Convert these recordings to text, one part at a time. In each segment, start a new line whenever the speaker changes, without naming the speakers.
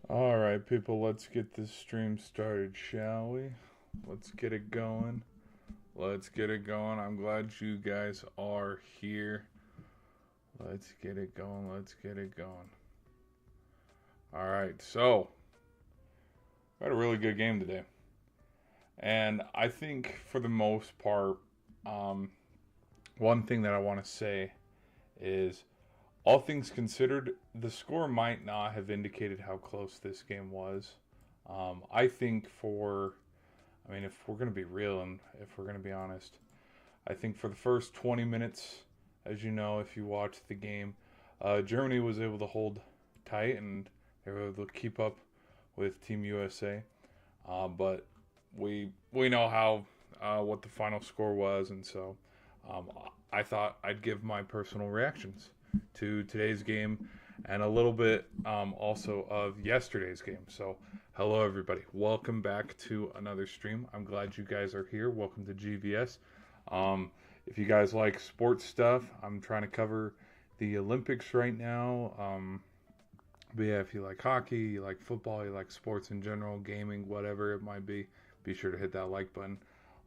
All right, people, let's get this stream started, shall we? Let's get it going. Let's get it going. I'm glad you guys are here. Let's get it going. Let's get it going. All right, so we had a really good game today. And I think for the most part, um, one thing that I want to say is all things considered, the score might not have indicated how close this game was. I think if we're going to be real and if we're going to be honest, I think for the first 20 minutes, as you know, if you watched the game, Germany was able to hold tight and they were able to keep up with Team USA. But we know how what the final score was, and so um, I thought I'd give my personal reactions to today's game and a little bit also of yesterday's game. So, hello everybody, welcome back to another stream. I'm glad you guys are here. Welcome to GVS. Um, if you guys like sports stuff, I'm trying to cover the Olympics right now. But yeah, if you like hockey, you like football, you like sports in general, gaming, whatever it might be sure to hit that like button.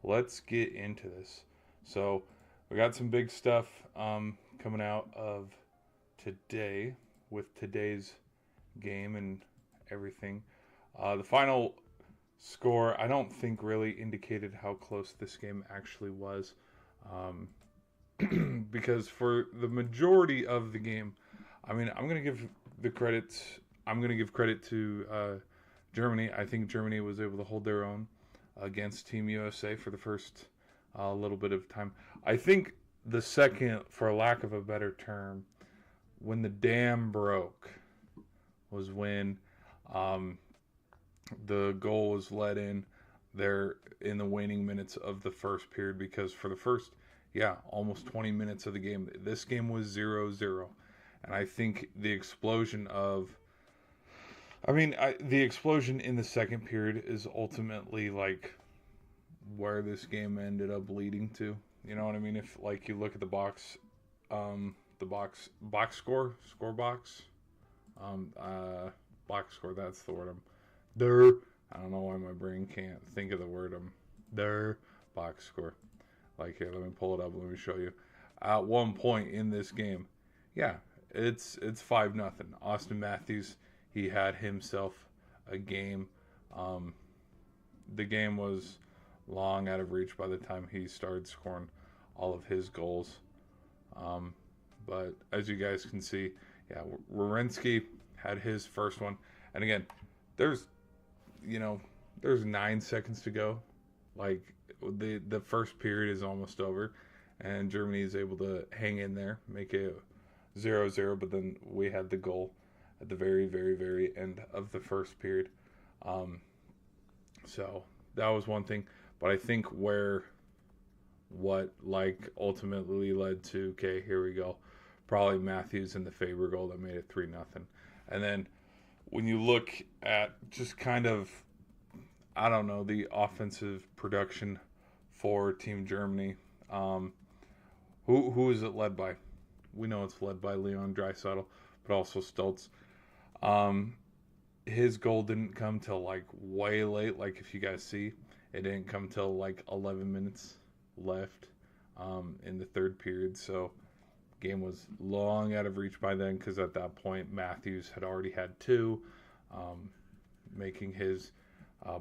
Let's get into this. So, we got some big stuff coming out of today with today's game and everything. The final score, I don't think really indicated how close this game actually was. Because for the majority of the game, I'm going to give the credits. I'm going to give credit to Germany. I think Germany was able to hold their own against Team USA for the first little bit of time. I think the second, for lack of a better term, when the dam broke, was when um, the goal was let in there in the waning minutes of the first period, because for the first, almost 20 minutes of the game, this game was 0-0. And I think the explosion of the explosion in the second period is ultimately like where this game ended up leading to. You know what I mean? If like you look at the box score box, um, uh, box score. That's the word. There. I don't know why my brain can't think of the word. There box score. Like here, let me pull it up. Let me show you. At one point in this game, yeah, it's 5-0. Austin Matthews, he had himself a game. Um, the game was long out of reach by the time he started scoring all of his goals. Um, but as you guys can see, yeah, Wierenski had his first one, and again, there's you know there's 9 seconds to go. Like the first period is almost over, and Germany is able to hang in there, make it 0-0. But then we had the goal at the very, very, very end of the first period. Um, so that was one thing. But I think what like ultimately led to, okay, here we go, probably Matthews and the Faber goal that made it 3-0. And then when you look at just kind of, I don't know, the offensive production for Team Germany, um, who is it led by? We know it's led by Leon Draisaitl, but also Stoltz. Um, his goal didn't come till like way late. Like if you guys see, it didn't come till like 11 minutes left in the third period. So game was long out of reach by then, because at that point Matthews had already had two, um, making his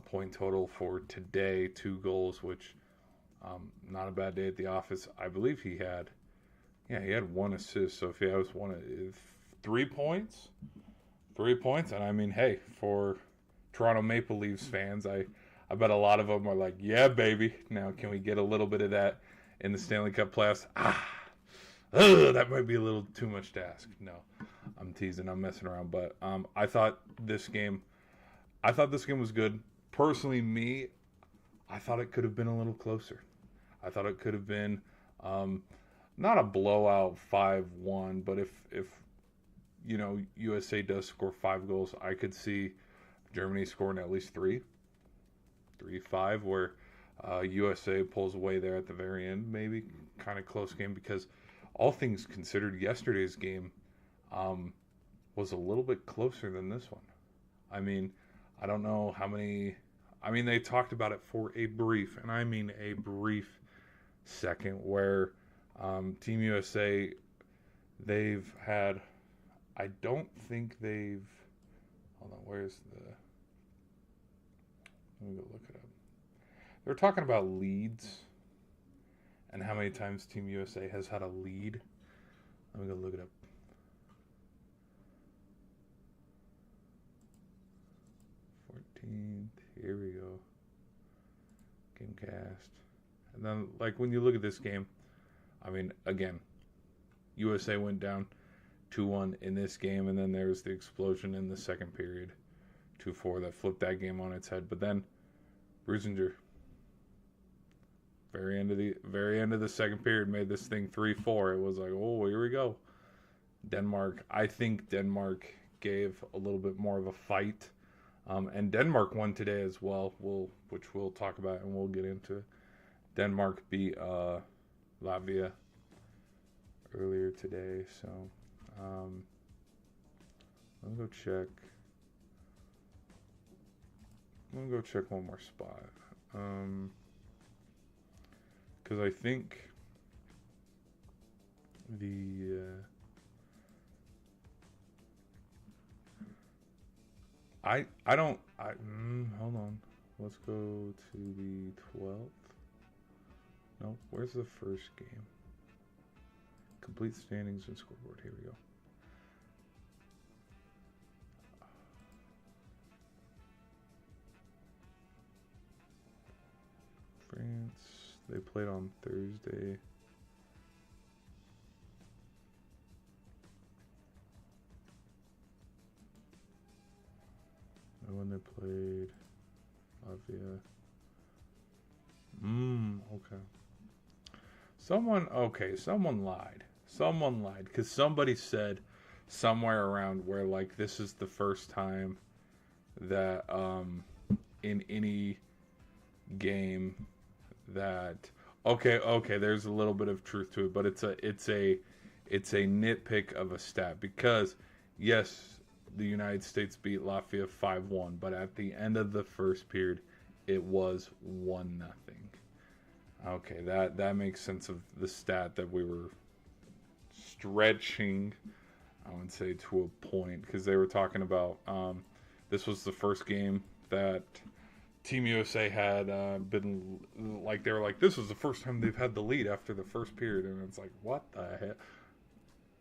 point total for today 2 goals, which not a bad day at the office. I believe he had 1 assist. So if he has 3 points, 3 points, and I mean, hey, for Toronto Maple Leafs fans, I bet a lot of them are like, yeah, baby. Now, can we get a little bit of that in the Stanley Cup playoffs? That might be a little too much to ask. No, I'm teasing. I'm messing around. But I thought this game was good. Personally, I thought it could have been a little closer. I thought it could have been not a blowout 5-1, but if USA does score 5 goals, I could see Germany scoring at least 3-5, where USA pulls away there at the very end. Maybe kind of close game, because all things considered, yesterday's game was a little bit closer than this one. I mean, I don't know how many. I mean, they talked about it for a brief, and I mean a brief second, where Team USA, they've had. I don't think they've. Hold on, where's the. Let me go look it up. They're talking about leads and how many times Team USA has had a lead. Let me go look it up. 14th. Here we go. Gamecast. And then, like, when you look at this game, I mean, again, USA went down 2-1 in this game, and then there was the explosion in the second period, 2-4, that flipped that game on its head. But then, Brusinger, very end of the second period, made this thing 3-4. It was like, oh, here we go. Denmark. I think Denmark gave a little bit more of a fight, and Denmark won today as well. Which we'll talk about and we'll get into. Denmark beat Latvia earlier today, so let me go check. I'm gonna go check one more spot. Because I think the hold on. Let's go to the 12th. No, where's the first game? Complete standings and scoreboard. Here we go. France, they played on Thursday. And when they played Latvia. Okay. Someone lied. Someone lied. Because somebody said somewhere around where, like, this is the first time that in any game that okay, there's a little bit of truth to it, but it's a nitpick of a stat, because yes, the United States beat Latvia 5-1, but at the end of the first period it was 1-0. Okay, that makes sense of the stat that we were stretching, I would say, to a point, because they were talking about this was the first game that Team USA had been, like, they were like, this was the first time they've had the lead after the first period, and it's like, what the heck?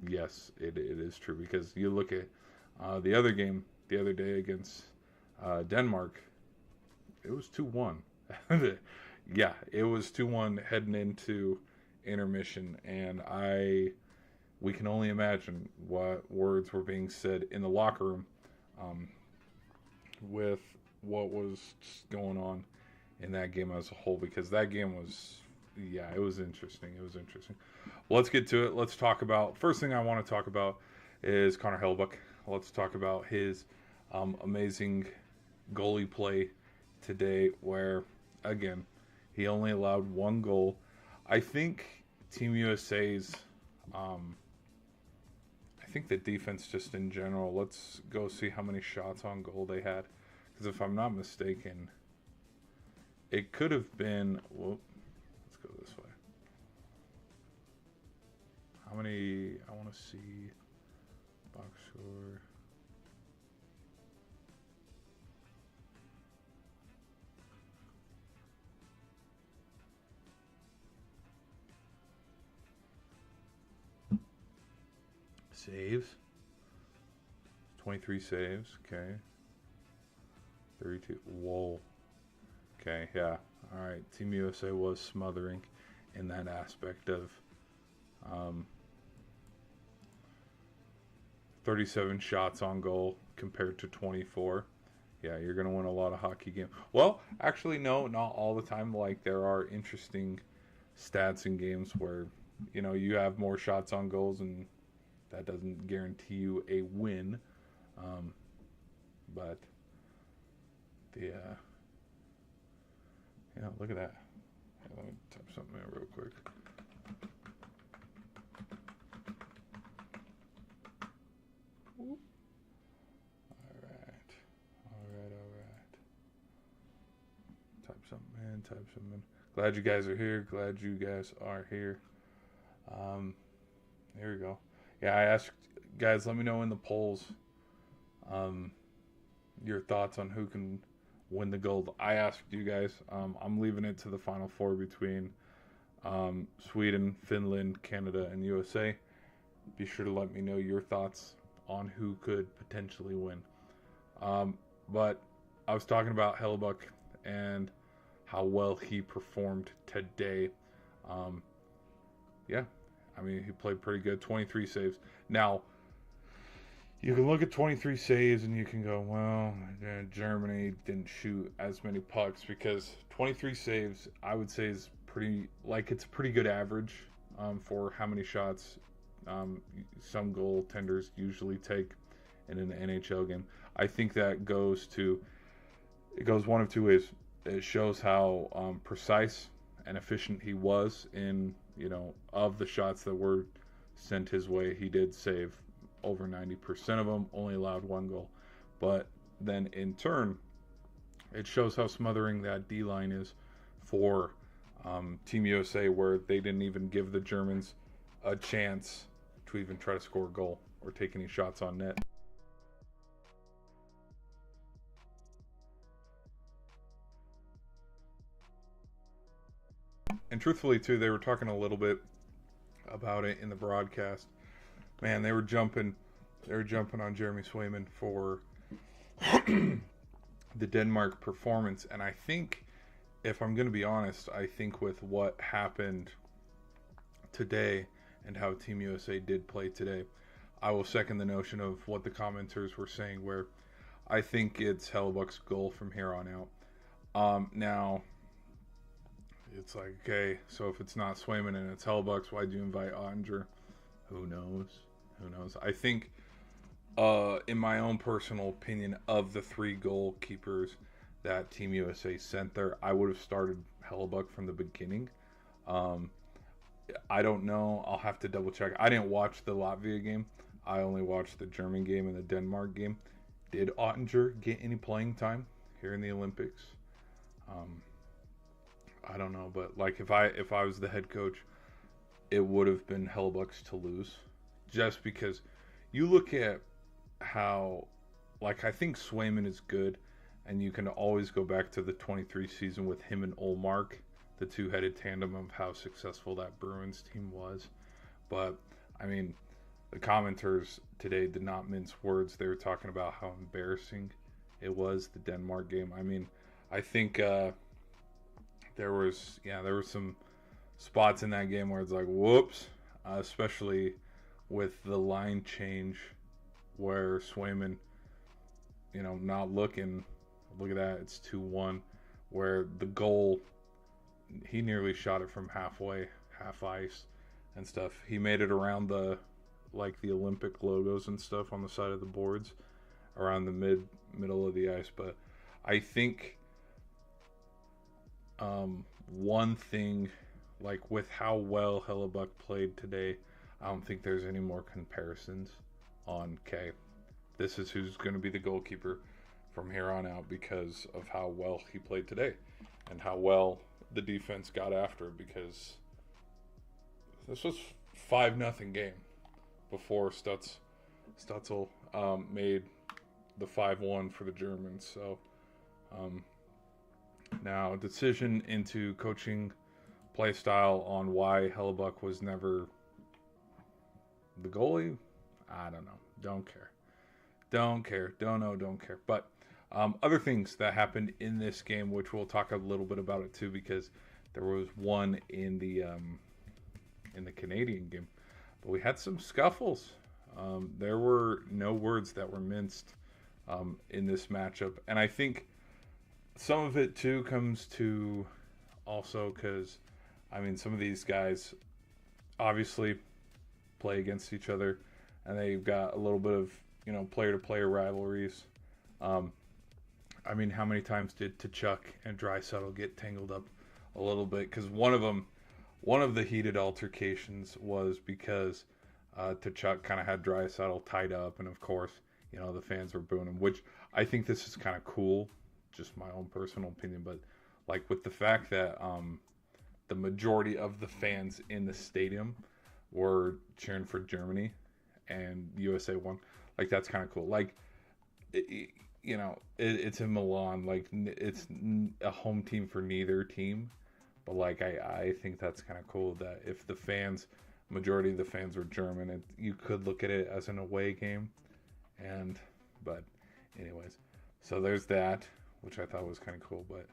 Yes, it is true, because you look at the other game the other day against Denmark, it was 2-1. Yeah, it was 2-1 heading into intermission, and we can only imagine what words were being said in the locker room with what was going on in that game as a whole, because that game was, yeah, it was interesting. Well, let's get to it. Let's talk about, first thing I want to talk about is Connor Hellebuyck. Let's talk about his amazing goalie play today, where, again, he only allowed one goal. I think Team USA's, I think the defense just in general, let's go see how many shots on goal they had. Because if I'm not mistaken, it could have been, let's go this way. How many, I want to see, box score. Saves. 23 saves, okay. 32. Whoa. Okay, yeah. All right. Team USA was smothering in that aspect of 37 shots on goal compared to 24. Yeah, you're going to win a lot of hockey games. Well, actually, no, not all the time. Like, there are interesting stats in games where, you know, you have more shots on goals, and that doesn't guarantee you a win. But the look at that. Let me type something in real quick. All right. something in, type something in. Glad you guys are here. Glad you guys are here. Here we go. Yeah, I asked guys, let me know in the polls your thoughts on who can win the gold. I asked you guys. I'm leaving it to the final four between Sweden, Finland, Canada, and USA. Be sure to let me know your thoughts on who could potentially win. But I was talking about Hellebuyck and how well he performed today. Yeah, I mean, he played pretty good. 23 saves. Now, you can look at 23 saves and you can go, well, Germany didn't shoot as many pucks, because 23 saves, I would say, is pretty, like, it's a pretty good average for how many shots some goaltenders usually take in an NHL game. I think that goes one of two ways. It shows how precise and efficient he was in, of the shots that were sent his way. He did save over 90% of them, only allowed one goal. But then in turn, it shows how smothering that D-line is for Team USA, where they didn't even give the Germans a chance to even try to score a goal or take any shots on net. And truthfully, too, they were talking a little bit about it in the broadcast. Man, they were jumping on Jeremy Swayman for the Denmark performance. And I think, if I'm going to be honest, I think with what happened today and how Team USA did play today, I will second the notion of what the commenters were saying, where I think it's Hellebuyck's goal from here on out. Now, it's like, okay, so if it's not Swayman and it's Hellebuyck's, why'd you invite Ottinger? Who knows? I think, in my own personal opinion, of the three goalkeepers that Team USA sent there, I would have started Hellebuyck from the beginning. I don't know. I'll have to double check. I didn't watch the Latvia game. I only watched the German game and the Denmark game. Did Ottinger get any playing time here in the Olympics? I don't know, but like if I was the head coach, it would have been Hellebuyck's to lose, just because you look at how, like, I think Swayman is good, and you can always go back to the 23 season with him and Ullmark, the two-headed tandem of how successful that Bruins team was. But I mean, the commenters today did not mince words. They were talking about how embarrassing it was, the Denmark game. I mean, I think there were some spots in that game where it's like, whoops, especially with the line change where Swayman, not looking. Look at that, it's 2-1, where the goal, he nearly shot it from half ice and stuff. He made it around the Olympic logos and stuff on the side of the boards, around the middle of the ice. But I think one thing, like with how well Hellebuyck played today, I don't think there's any more comparisons on, okay, this is who's going to be the goalkeeper from here on out, because of how well he played today and how well the defense got after it, because this was 5-0 game before Stutzel made the 5-1 for the Germans. So now, decision into coaching play style on why Hellebuyck was never the goalie, I don't know. Don't care. Don't care. But other things that happened in this game, which we'll talk a little bit about it too, because there was one in the Canadian game, but we had some scuffles. There were no words that were minced in this matchup, and I think some of it too comes to also because, I mean, some of these guys obviously play against each other, and they've got a little bit of player-to-player rivalries. I mean, how many times did Tkachuk and Draisaitl get tangled up a little bit? Because one of the heated altercations was because Tkachuk kind of had Draisaitl tied up, and of course, the fans were booing him, which I think this is kind of cool, just my own personal opinion. But like with the fact that the majority of the fans in the stadium were cheering for Germany and USA won. Like that's kind of cool. Like it's in Milan. Like it's a home team for neither team, but like I think that's kind of cool that if the fans, majority of the fans were German, you could look at it as an away game, and but anyways, so there's that, which I thought was kind of cool. But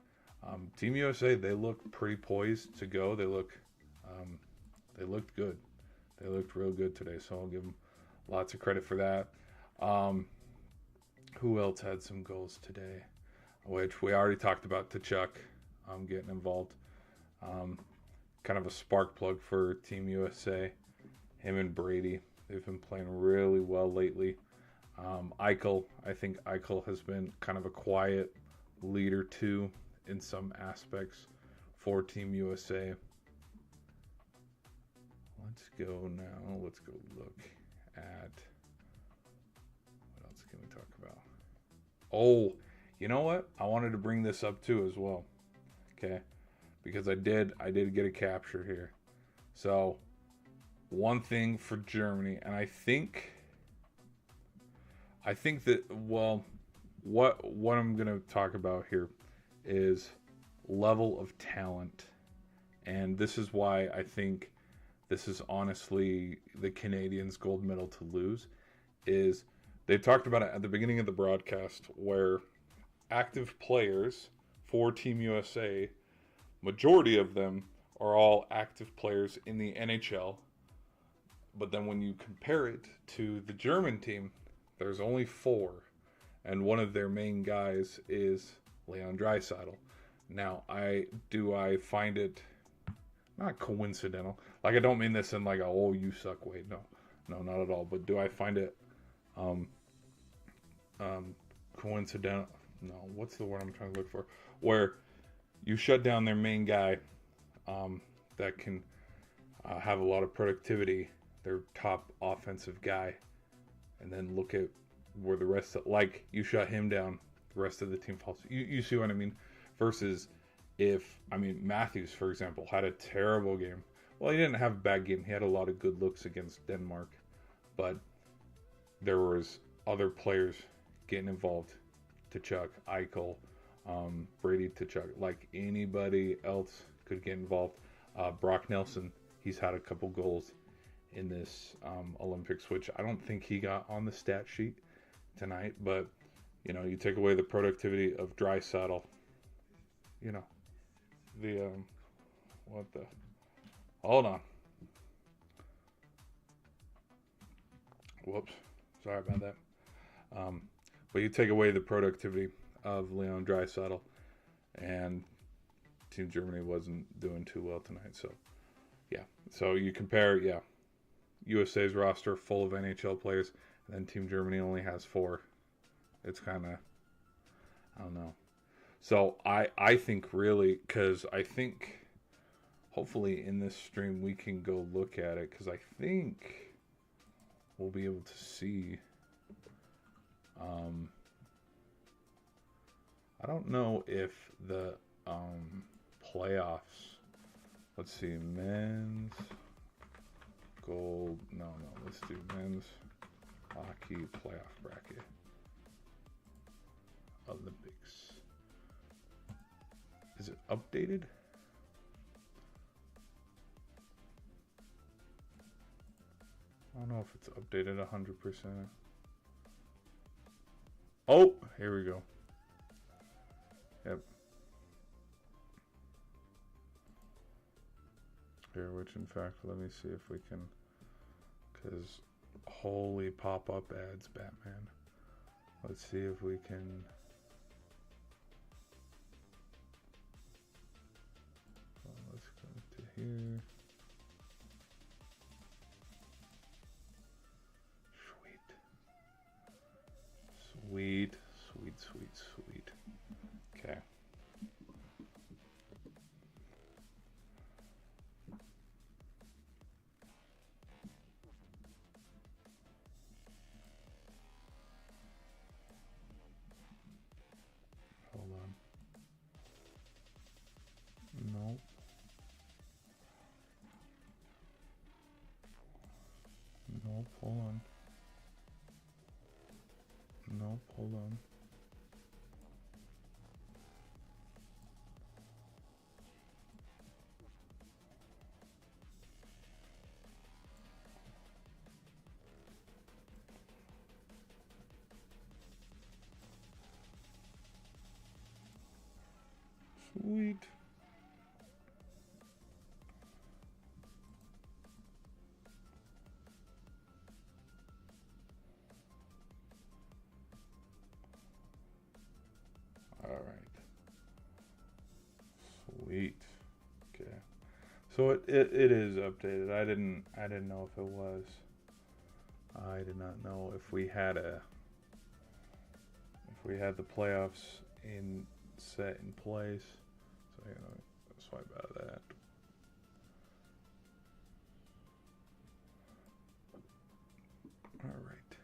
Team USA, they look pretty poised to go. They looked good. They looked real good today, so I'll give them lots of credit for that. Who else had some goals today? Which we already talked about. Tkachuk getting involved. Kind of a spark plug for Team USA. Him and Brady, they've been playing really well lately. Eichel, I think Eichel has been kind of a quiet leader too in some aspects for Team USA. Let's go now. Let's go look at what else can we talk about? Oh, you know what? I wanted to bring this up too as well. Okay, because I did get a capture here. So one thing for Germany, and I think that what I'm gonna talk about here is level of talent, and this is why I think this is honestly the Canadians' gold medal to lose. Is they talked about it at the beginning of the broadcast where active players for Team USA, majority of them are all active players in the NHL. But then when you compare it to the German team, there's only 4. And one of their main guys is Leon Draisaitl. Now, I find it not coincidental. Like, I don't mean this in like a, oh, you suck way. No, not at all. But do I find it coincidental? No, what's the word I'm trying to look for? Where you shut down their main guy that can have a lot of productivity, their top offensive guy, and then look at where the rest of, like, you shut him down, the rest of the team falls. You see what I mean? Versus Matthews, for example, had a terrible game. Well, he didn't have a bad game. He had a lot of good looks against Denmark, but there was other players getting involved. Tkachuk, Eichel, Brady, Tkachuk, like anybody else could get involved. Brock Nelson, he's had a couple goals in this Olympics, which I don't think he got on the stat sheet tonight, but you take away the productivity of Draisaitl, hold on. Whoops. Sorry about that. But you take away the productivity of Leon Draisaitl, and Team Germany wasn't doing too well tonight. So, yeah. So you compare, USA's roster full of NHL players, and then Team Germany only has 4. It's kind of, I don't know. So I think really, because I think hopefully in this stream we can go look at it, because I think we'll be able to see. I don't know if the playoffs. Let's see, men's gold. No, let's do men's hockey playoff bracket. Olympics. Is it updated? I don't know if it's updated 100%. Oh, here we go. Yep. Here, which in fact, let me see if we can, because holy pop-up ads, Batman. Let's see if we can. Let's go to here. Sweet. Okay. Hold on. Nope, hold on. Sweet. All right. Sweet. Okay. So it is updated. I didn't know if it was. I did not know if we had the playoffs in set in place. So you know, swipe out of that. All right.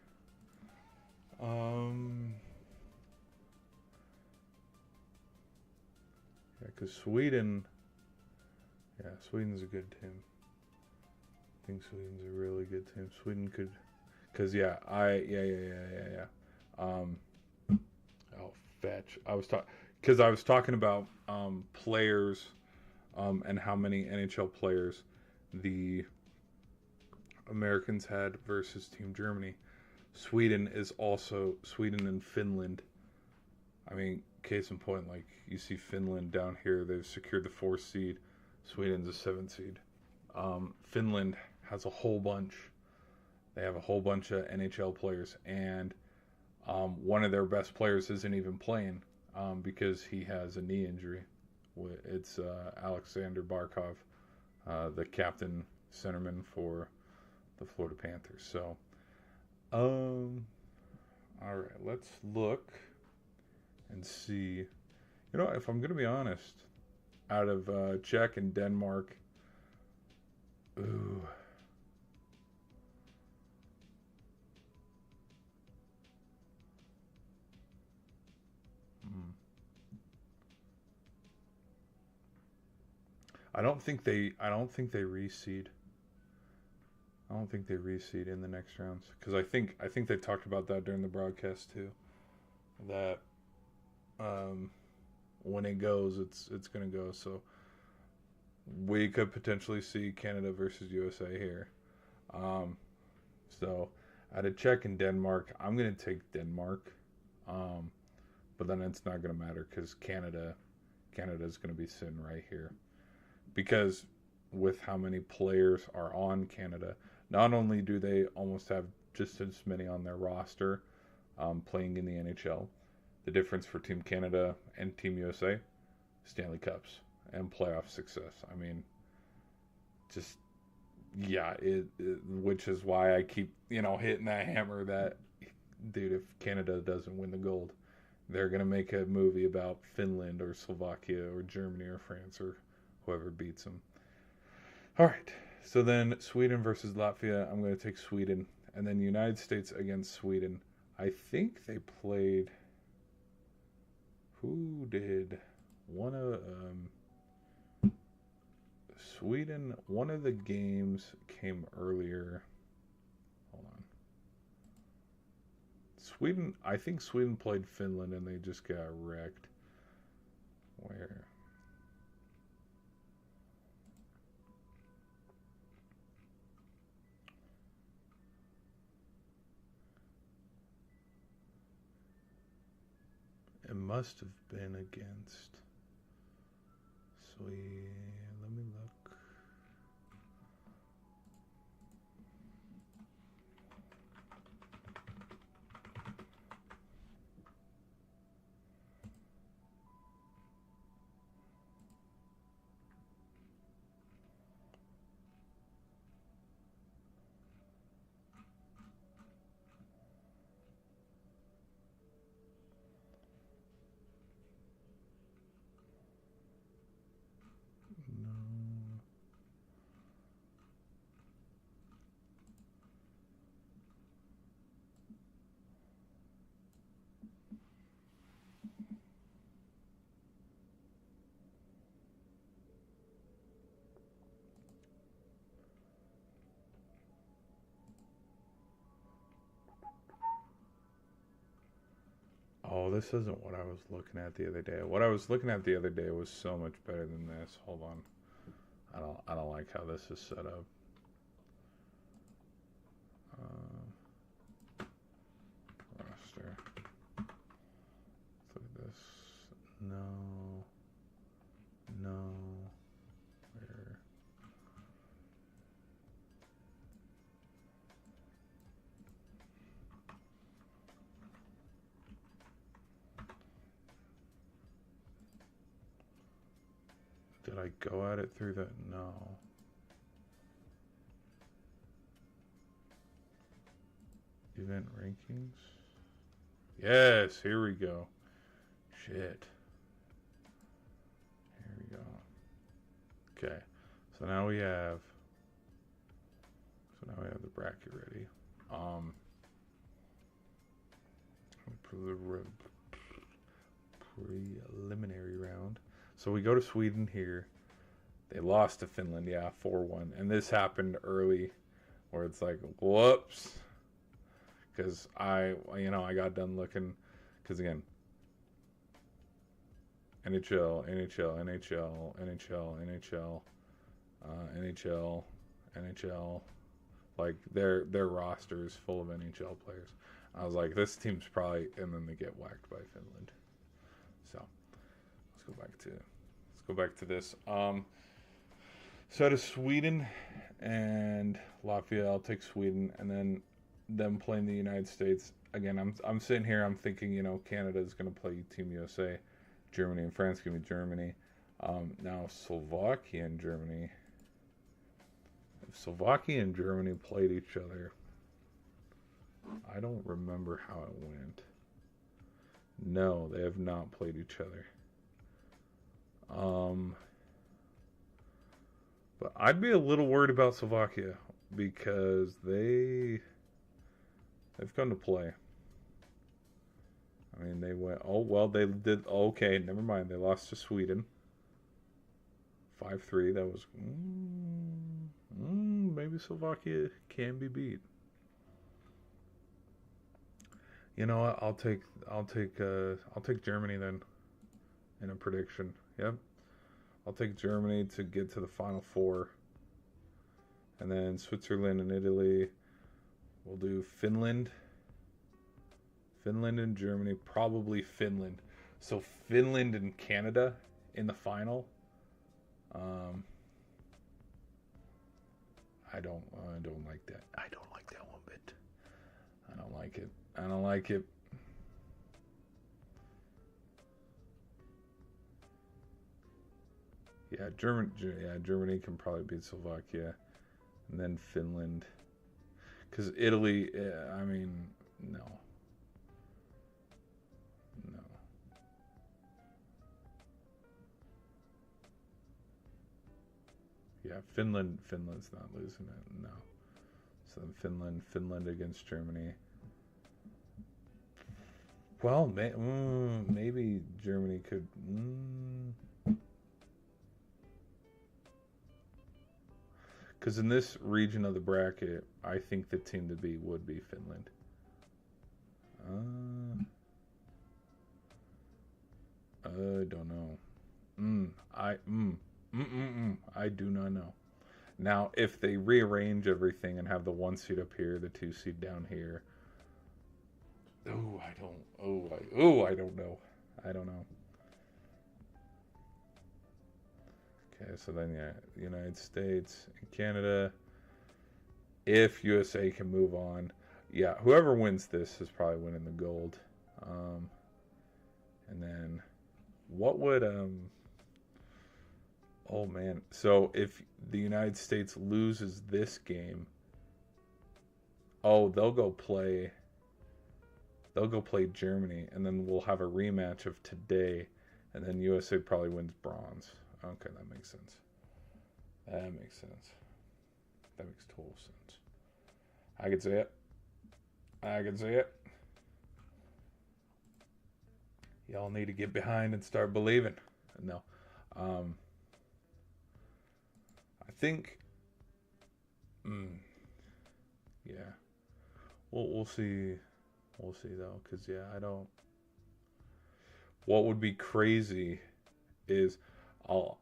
Yeah, because Sweden. Yeah, Sweden's a good team. I think Sweden's a really good team. Sweden could, cause yeah, yeah. Um, oh, fetch. Cause I was talking about players, and how many NHL players the Americans had versus Team Germany. Sweden and Finland. I mean, case in point, like you see Finland down here, they've secured the 4th seed. Sweden's a 7th seed. Finland has a whole bunch. They have a whole bunch of NHL players, and one of their best players isn't even playing because he has a knee injury. It's Alexander Barkov, the captain centerman for the Florida Panthers. So, all right, let's look and see. You know, if I'm gonna be honest, out of Czech and Denmark, ooh. I don't think they reseed. I don't think they reseed in the next rounds because I think they talked about that during the broadcast too. That when it goes, it's gonna go. So we could potentially see Canada versus USA here. Um, so out of Czech and Denmark, I'm gonna take Denmark. Um, but then it's not gonna matter because Canada's gonna be sitting right here because with how many players are on Canada, not only do they almost have just as many on their roster playing in the NHL, the difference for Team Canada and Team USA, Stanley Cups and playoff success. I mean, just yeah, which is why I keep hitting that hammer that dude, if Canada doesn't win the gold, they're gonna make a movie about Finland or Slovakia or Germany or France or whoever beats them. All right. So then Sweden versus Latvia. I'm going to take Sweden. And then United States against Sweden. I think they played. Who did? One of Sweden. One of the games came earlier. Hold on. Sweden. I think Sweden played Finland and they just got wrecked. Where? It must have been against Sweden. Let me look. Oh, this isn't what I was looking at the other day. What I was looking at the other day was so much better than this. Hold on. I don't like how this is set up. Roster. Look at this. No. No. Where? Did I go at it through that? No. Event rankings? Yes, here we go. Shit. Here we go. Okay. So now we have the bracket ready. Preliminary round. So we go to Sweden here. They lost to Finland, yeah, 4-1. And this happened early where it's like, whoops. Because I got done looking. Because again, NHL, NHL, NHL, NHL, NHL, NHL, NHL. Like their roster is full of NHL players. I was like, this team's probably, and then they get whacked by Finland. So let's go back to this. So to Sweden and Latvia, I'll take Sweden, and then them playing the United States. Again, I'm sitting here, I'm thinking, Canada is going to play Team USA, Germany and France going to be Germany. Now Slovakia and Germany. If Slovakia and Germany played each other, I don't remember how it went. No, they have not played each other. But I'd be a little worried about Slovakia because they've come to play. I mean, they went. Oh well, they did. Okay, never mind. They lost to Sweden. 5-3. That was. Maybe Slovakia can be beat. You know what? I'll take Germany then. In a prediction. Yep. I'll take Germany to get to the Final Four. And then Switzerland and Italy. We'll do Finland. Finland and Germany. Probably Finland. So Finland and Canada in the final. I don't like that. I don't like that one bit. I don't like it. I don't like it. Yeah, Germany can probably beat Slovakia, and then Finland. Because Italy, I mean, no. Yeah, Finland's not losing it. No. So then Finland against Germany. Well, maybe Germany could. Because in this region of the bracket, I think the team to beat would be Finland. I don't know. I do not know. Now, if they rearrange everything and have the 1 seed up here, the 2 seed down here. I don't know. I don't know. Okay, so then United States and Canada. If USA can move on, yeah, whoever wins this is probably winning the gold. And then what would oh man, so if the United States loses this game, they'll go play Germany, and then we'll have a rematch of today, and then USA probably wins bronze. Okay, that makes sense. That makes total sense. I can see it. Y'all need to get behind and start believing. No. I think. Yeah. We'll see. We'll see though, because I don't. what would be crazy is, I'll,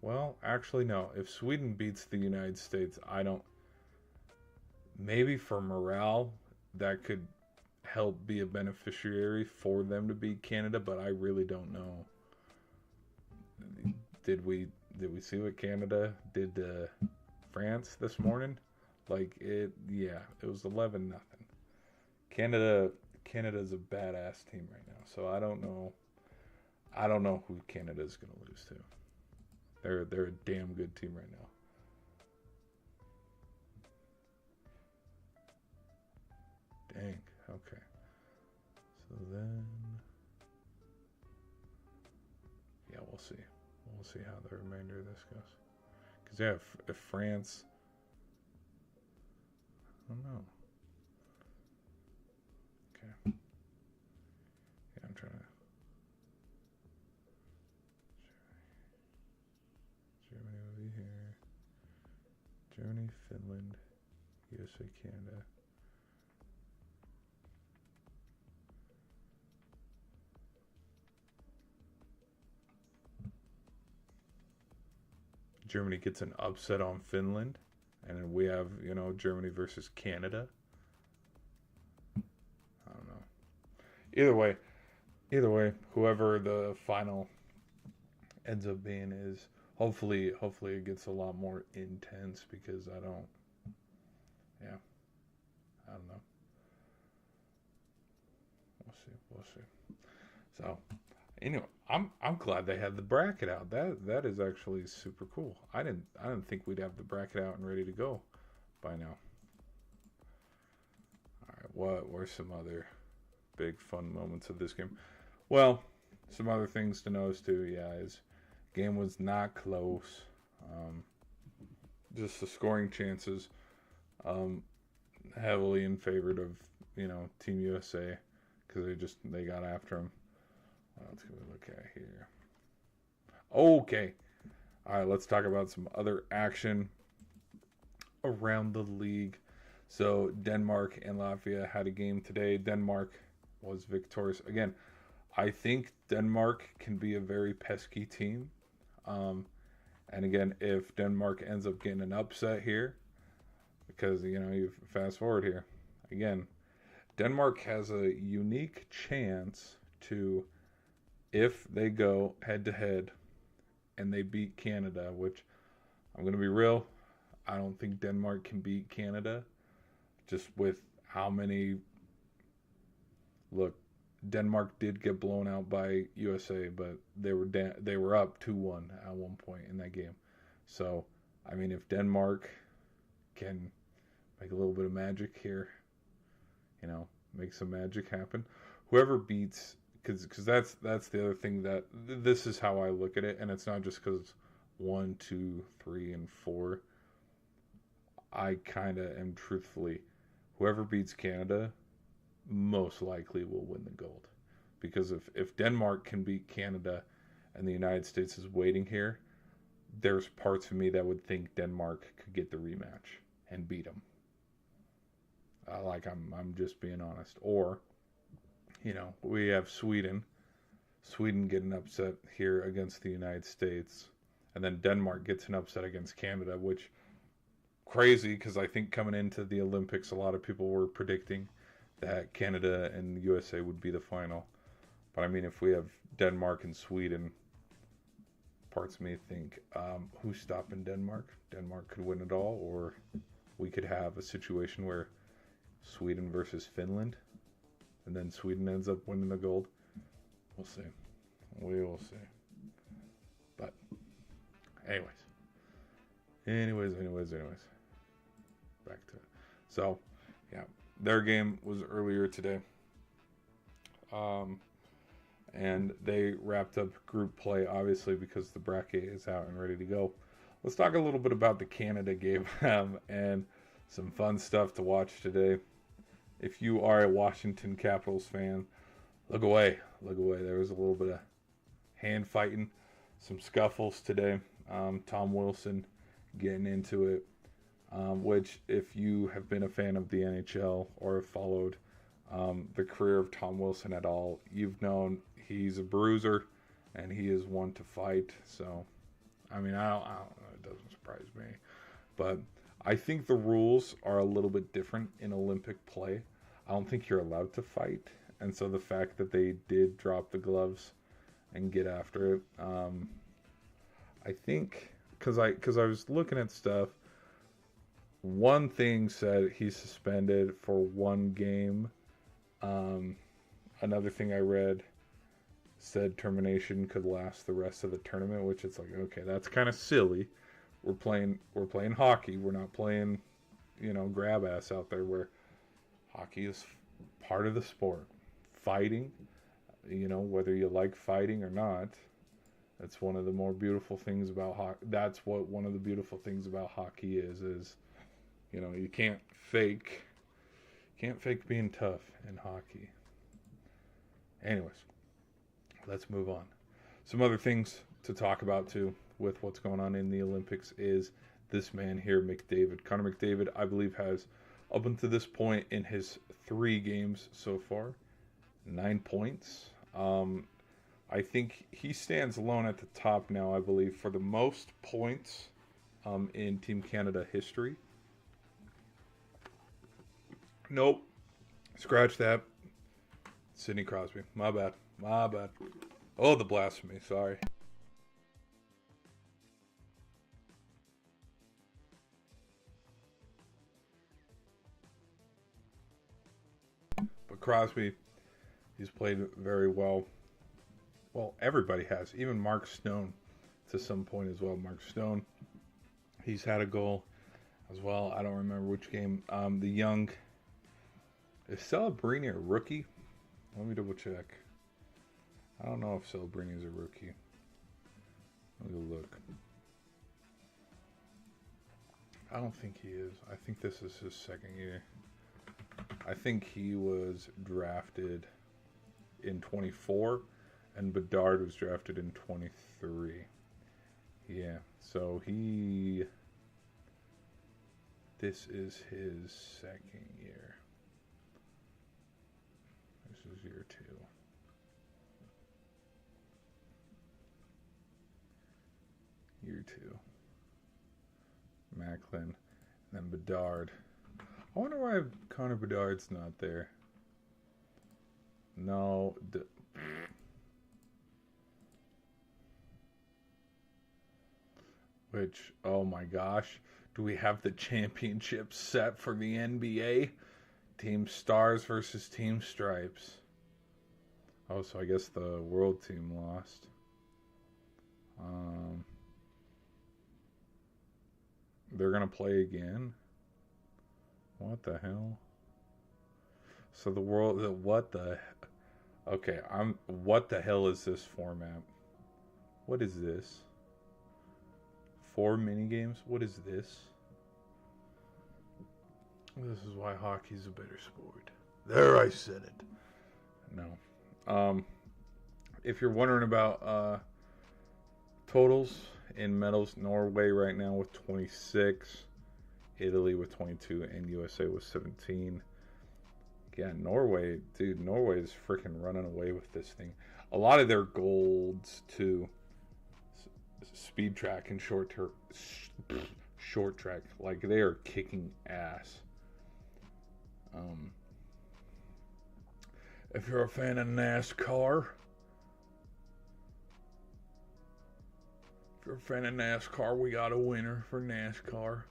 well, actually, no. If Sweden beats the United States, I don't. Maybe for morale, that could help be a beneficiary for them to beat Canada, but I really don't know. Did we see what Canada did to France this morning? Like it, yeah, it was 11-0. Canada, Canada's a badass team right now, so I don't know. I don't know who Canada's gonna lose to. They're a damn good team right now. Dang. Okay. So then, yeah, we'll see. We'll see how the remainder of this goes. Because yeah, if France, I don't know. Okay. Yeah, I'm trying to. Germany will be here. Germany, Finland, USA, Canada. Germany gets an upset on Finland, and then we have Germany versus Canada. I don't know. Either way, whoever the final ends up being is hopefully it gets a lot more intense because I don't. Yeah, I don't know. We'll see. So anyway, I'm glad they had the bracket out. That is actually super cool. I didn't think we'd have the bracket out and ready to go by now. All right, what were some other big fun moments of this game? Well, some other things to notice too. Yeah, is game was not close. Um, just the scoring chances um, heavily in favor of Team USA because they got after them. What else can we look at here? Okay, all right. Let's talk about some other action around the league. So Denmark and Latvia had a game today. Denmark was victorious again. I think Denmark can be a very pesky team. And again, if Denmark ends up getting an upset here, because you fast forward here, again, Denmark has a unique chance to, if they go head to head and they beat Canada, which I'm going to be real, I don't think Denmark can beat Canada just with how many. Look, Denmark did get blown out by USA, but they were up 2-1 at one point in that game. So, I mean, if Denmark can make a little bit of magic here, make some magic happen. Whoever beats, because that's the other thing that this is how I look at it, and it's not just because 1, 2, 3, and 4. I kind of am truthfully, whoever beats Canada most likely will win the gold. Because if Denmark can beat Canada and the United States is waiting here, there's parts of me that would think Denmark could get the rematch and beat them. I'm just being honest. Or, we have Sweden. Sweden get an upset here against the United States, and then Denmark gets an upset against Canada, which crazy because I think coming into the Olympics, a lot of people were predicting that Canada and USA would be the final. But I mean, if we have Denmark and Sweden, parts of me think, who's stopping Denmark? Denmark could win it all, or we could have a situation where Sweden versus Finland, and then Sweden ends up winning the gold. We'll see. We will see. But, anyways. Back to it. So, yeah, their game was earlier today. And they wrapped up group play, obviously, because the bracket is out and ready to go. Let's talk a little bit about the Canada game and some fun stuff to watch today. If you are a Washington Capitals fan, look away. There was a little bit of hand fighting, some scuffles today. Tom Wilson getting into it, which if you have been a fan of the NHL or have followed the career of Tom Wilson at all, you've known he's a bruiser, and he is one to fight. So, I mean, I don't know. It doesn't surprise me, but I think the rules are a little bit different in Olympic play. I don't think you're allowed to fight, and so the fact that they did drop the gloves and get after it, I think because I was looking at stuff. One thing said he's suspended for one game. Another thing I read said termination could last the rest of the tournament, which it's like, okay, that's kind of silly. We're playing hockey. We're not playing, grab ass out there, where hockey is part of the sport. Fighting, whether you like fighting or not, that's one of the more beautiful things about hockey. That's what one of the beautiful things about hockey is you can't fake being tough in hockey. Anyways, let's move on. Some other things to talk about too with what's going on in the Olympics is this man here, McDavid. Connor McDavid, I believe, has up until this point in his 3 games so far, 9 points. I think he stands alone at the top now, I believe, for the most points in Team Canada history. Nope. Scratch that. Sidney Crosby. My bad. Oh, the blasphemy. Sorry. But Crosby, he's played very well. Well, everybody has. Even Mark Stone to some point as well. Mark Stone, he's had a goal as well. I don't remember which game. The young... Is Celebrini a rookie? Let me double check. I don't know if Celebrini is a rookie. Let me look. I don't think he is. I think this is his second year. I think he was drafted in 24, and Bedard was drafted in 23. Yeah, so this is his second year. This is year 2. Year 2. Macklin, and then Bedard. I wonder why Connor Bedard's not there. No. Which, oh my gosh. Do we have the championship set for the NBA? Team Stars versus Team Stripes. Oh, so I guess the world team lost. They're gonna play again? What the hell? So the world... What the... Okay, what the hell is this format? What is this? 4 minigames? What is this? This is why hockey's a better sport. There, I said it. No. If you're wondering about totals in medals, Norway right now with 26, Italy with 22, and USA with 17. Yeah, Norway, dude, Norway is freaking running away with this thing. A lot of their golds too. Speed track and short track, like they are kicking ass. If you're a fan of NASCAR, we got a winner for NASCAR.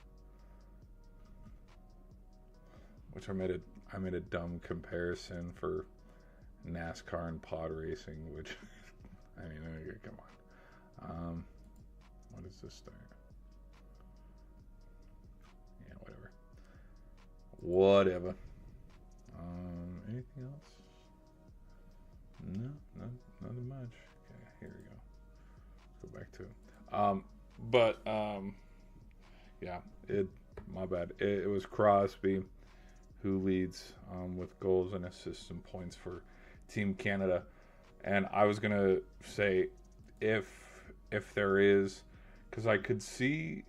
Which I made a dumb comparison for NASCAR and pod racing, which I mean, come on. What is this thing? Yeah, whatever. Anything else? No, nothing much. Okay, here we go. Let's go back to yeah, my bad. It was Crosby who leads with goals and assists and points for Team Canada. And I was gonna say if there is, because I could see,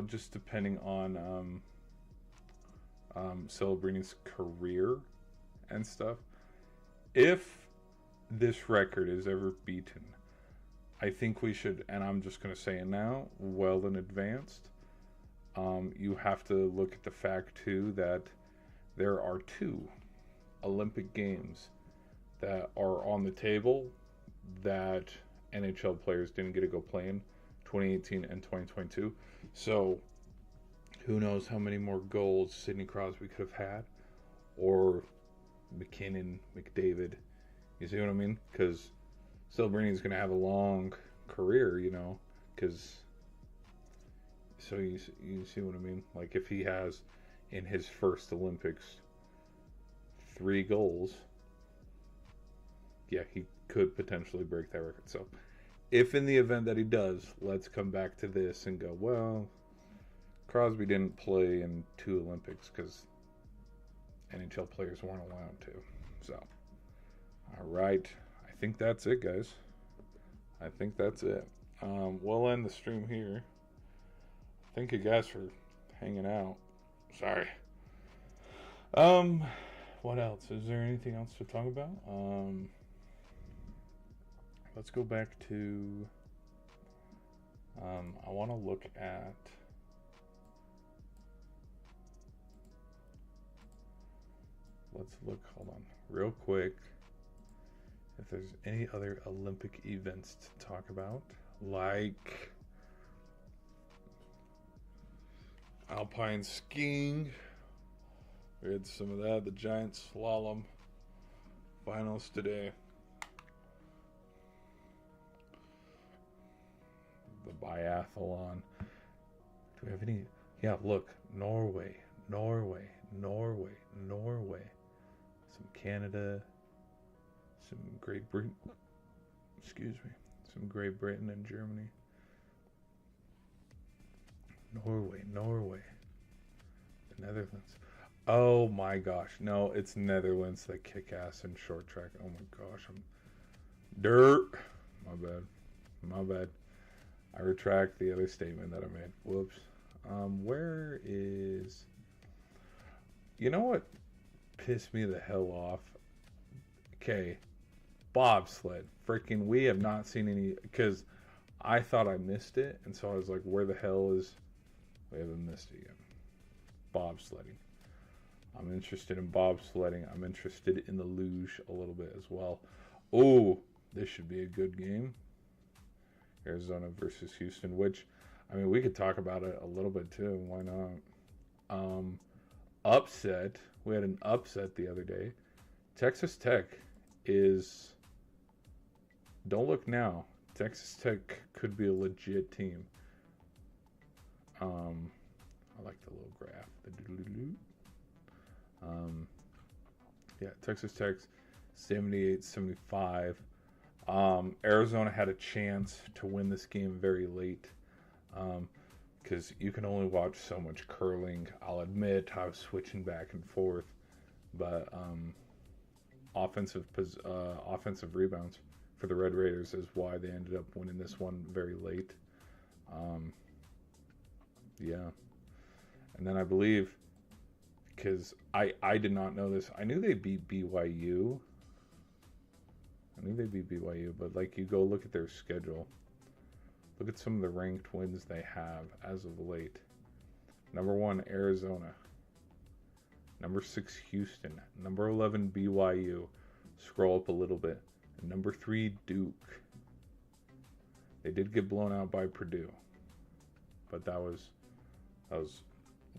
just depending on Celebrini's career and stuff, if this record is ever beaten, I think we should, and I'm just going to say it now, well in advance. You have to look at the fact, too, that there are 2 Olympic Games that are on the table that NHL players didn't get to go play in, 2018 and 2022. So, who knows how many more goals Sidney Crosby could have had, or McKinnon, McDavid. You see what I mean? Because Celebrini is going to have a long career, because so you see what I mean? Like, if he has in his first Olympics 3 goals, yeah, he could potentially break that record. So, if in the event that he does, let's come back to this and go, well, Crosby didn't play in 2 Olympics because NHL players weren't allowed to. So, all right. I think that's it, guys. I think that's it. We'll end the stream here. Thank you guys for hanging out. Sorry. What else? Is there anything else to talk about? Let's go back to. I want to look at. Let's look. Hold on, real quick. If there's any other Olympic events to talk about, like alpine skiing. We had some of that. The giant slalom finals today. The biathlon. Do we have any? Yeah, look. Norway. Some Canada. Some Great Britain. Excuse me. Some Great Britain and Germany. Norway. The Netherlands. Oh my gosh. No, it's Netherlands that kick ass in short track. Oh my gosh. I'm dirt. My bad. I retract the other statement that I made. Whoops. Where is... You know what pissed me the hell off? Okay. Bobsled. Freaking, we have not seen any... Because I thought I missed it, and so I was like, where the hell is... We haven't missed it yet. Bobsledding. I'm interested in bobsledding. I'm interested in the luge a little bit as well. Oh, this should be a good game. Arizona versus Houston, which, I mean, we could talk about it a little bit too. Why not? Upset. We had an upset the other day. Texas Tech is... Don't look now. Texas Tech could be a legit team. I like the little graph. The doodle-doo. Yeah, Texas Tech's 78-75. Arizona had a chance to win this game very late because you can only watch so much curling. I'll admit I was switching back and forth, but offensive rebounds for the Red Raiders is why they ended up winning this one very late. Yeah. And then I believe, because I did not know this, I knew they beat BYU. But like, you go look at their schedule. Look at some of the ranked wins they have as of late. Number 1, Arizona. Number 6, Houston. Number 11, BYU. Scroll up a little bit. And number 3, Duke. They did get blown out by Purdue, but that was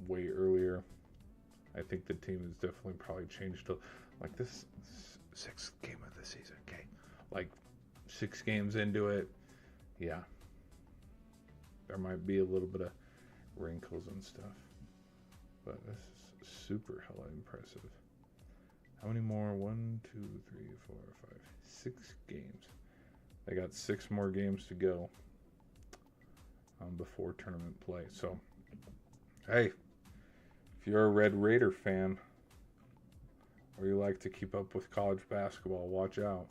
way earlier. I think the team has definitely probably changed to, like, this 6th game of the season. Okay, like 6 games into it, yeah, there might be a little bit of wrinkles and stuff, but this is super hella impressive. How many more? 1, 2, 3, 4, 5, 6 games. They got 6 more games to go before tournament play. So, hey, if you're a Red Raider fan or you like to keep up with college basketball, watch out.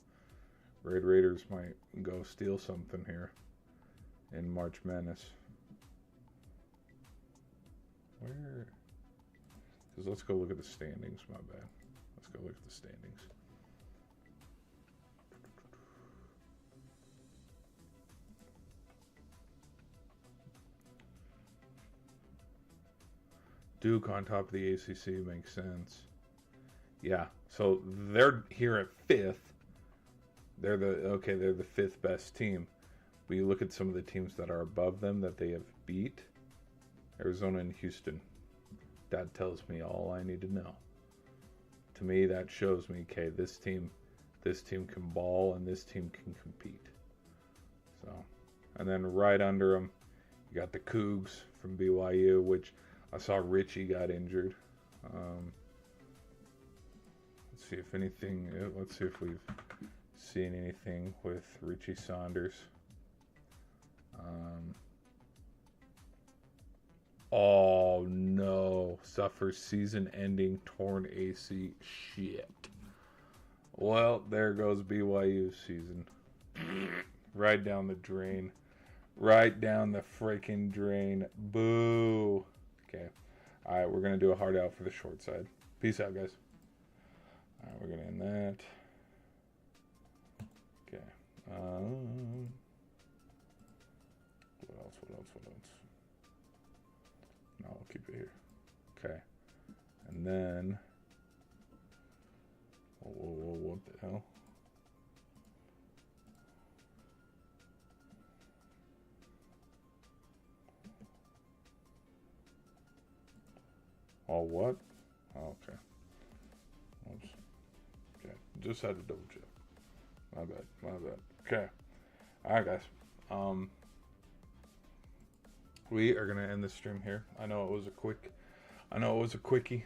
Red Raiders might go steal something here in March Madness. Where? Because let's go look at the standings. My bad. Let's go look at the standings. Duke on top of the ACC makes sense. Yeah, so they're here at fifth. They're the fifth best team. But you look at some of the teams that are above them that they have beat. Arizona and Houston. That tells me all I need to know. To me, that shows me, okay, this team can ball and this team can compete. So, and then right under them, you got the Cougs from BYU, which I saw Richie got injured. Let's see if we've seen anything with Richie Saunders. Oh no, suffers season-ending torn AC. Shit. Well, there goes BYU's season. Right down the drain. Right down the freaking drain. Boo. Okay. Alright, we're going to do a hard out for the short side. Peace out, guys. Alright, we're going to end that. Okay. What else? No, I'll keep it here. Okay. And then... Whoa, what the hell? Oh, what? Oh, okay. Oops. Okay. Just had to double check. My bad. Okay. Alright, guys. We are gonna end the stream here. I know it was a quickie.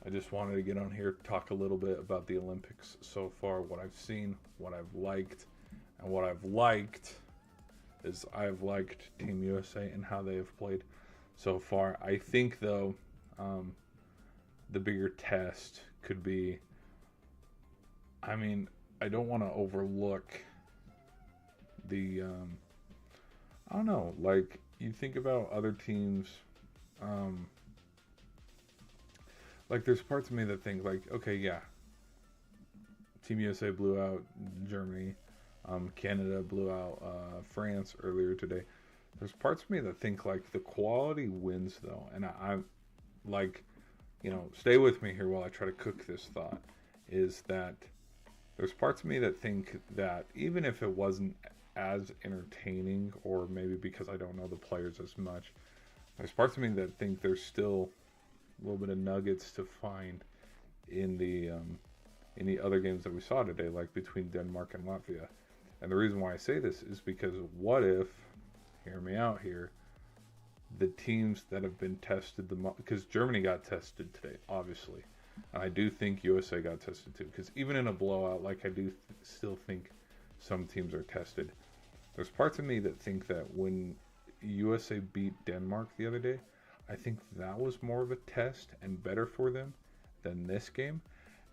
I just wanted to get on here, talk a little bit about the Olympics so far, what I've seen, what I've liked, and what I've liked is I've liked Team USA and how they have played so far. I think, though, the bigger test could be, I don't want to overlook the, I don't know, like, you think about other teams, like, there's parts of me that think, like, okay, yeah, Team USA blew out Germany, Canada blew out France earlier today. There's parts of me that think, like, the quality wins, though, and I'm, like, stay with me here while I try to cook this thought, is that there's parts of me that think that even if it wasn't as entertaining, or maybe because I don't know the players as much, there's parts of me that think there's still a little bit of nuggets to find in the other games that we saw today, like between Denmark and Latvia. And the reason why I say this is because what if, hear me out here, the teams that have been tested the most, because Germany got tested today, obviously, and I do think USA got tested too, because even in a blowout, like, I do still think some teams are tested. There's parts of me that think that when USA beat Denmark the other day, I think that was more of a test and better for them than this game.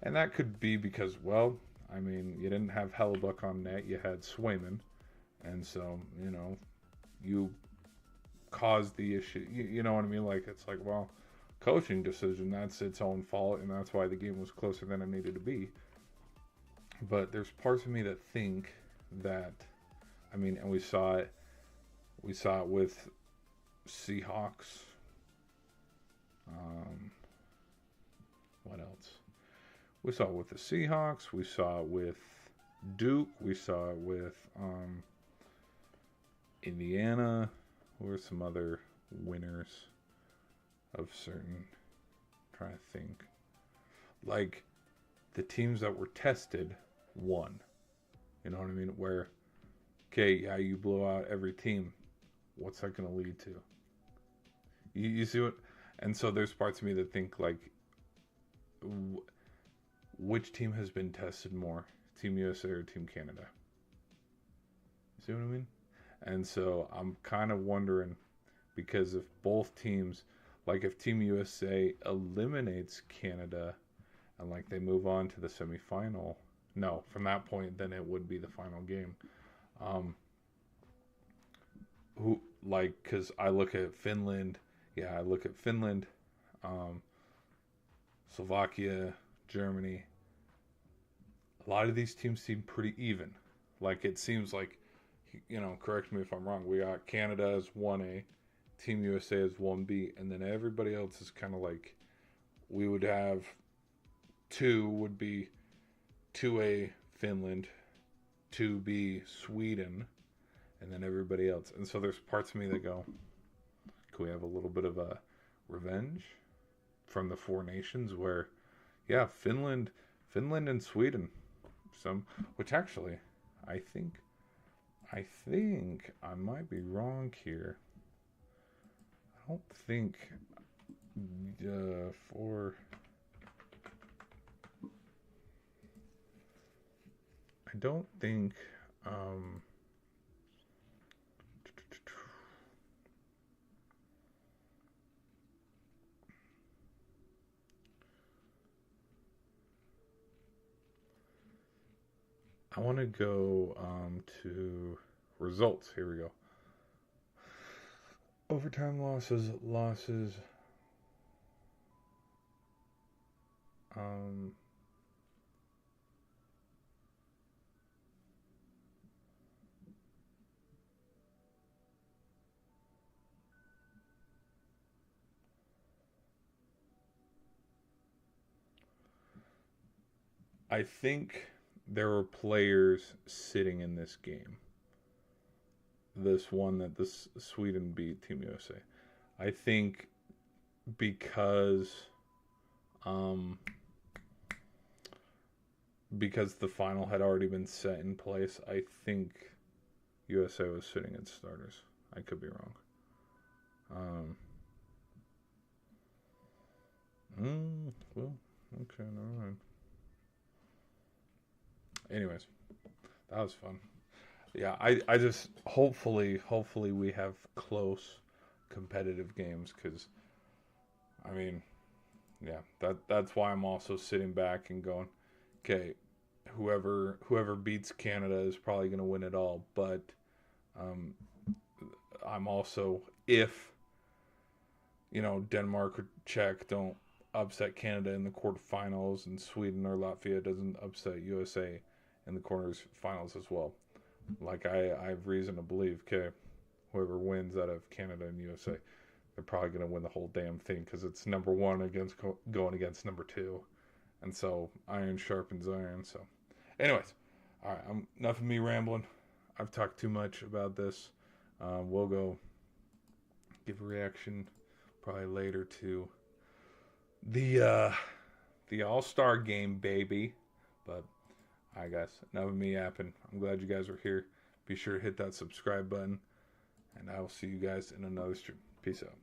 And that could be because, well, you didn't have Hellebuck on net, you had Swayman. And so, you caused the issue. You know what I mean? Like, it's like, well, coaching decision, that's its own fault, and that's why the game was closer than it needed to be. But there's parts of me that think that, and we saw it with Seahawks. What else? We saw it with the Seahawks. We saw it with Duke. We saw it with Indiana. Who are some other winners of certain? I'm trying to think. Like, the teams that were tested won. You know what I mean? Where, okay, yeah, you blow out every team. What's that going to lead to? You see what? And so there's parts of me that think, like, which team has been tested more? Team USA or Team Canada? You see what I mean? And so I'm kind of wondering, because if both teams, like if Team USA eliminates Canada and like they move on to the semifinal, no, from that point, then it would be the final game. Because I look at Finland, Slovakia, Germany. A lot of these teams seem pretty even. Like, it seems like, correct me if I'm wrong, we got Canada as 1A, Team USA as 1B, and then everybody else is kind of like, we would have 2 would be 2A Finland, 2B Sweden, and then everybody else. And so there's parts of me that go, can we have a little bit of a revenge from the 4 nations where, yeah, Finland and Sweden, which actually, I think I might be wrong here. I don't think for I don't think I want to go to results. Here we go. Overtime losses. Um, I think there were players sitting in this game. This one that this Sweden beat Team USA. I think because because the final had already been set in place, I think USA was sitting its starters. I could be wrong. Well, okay, never mind. Anyways, that was fun. Yeah, I just hopefully we have close competitive games, because I mean, yeah, that's why I'm also sitting back and going, okay, whoever beats Canada is probably going to win it all. But I'm also, if Denmark or Czech don't upset Canada in the quarterfinals, and Sweden or Latvia doesn't upset USA in the quarterfinals as well. Like I have reason to believe, okay, whoever wins out of Canada and USA, they're probably going to win the whole damn thing, because it's number 1 against going against number 2, and so iron sharpens iron. So, anyways, all right, enough of me rambling. I've talked too much about this. We'll go give a reaction probably later to the All-Star game, baby. But all right, guys, enough of me yapping. I'm glad you guys are here. Be sure to hit that subscribe button, and I will see you guys in another stream. Peace out.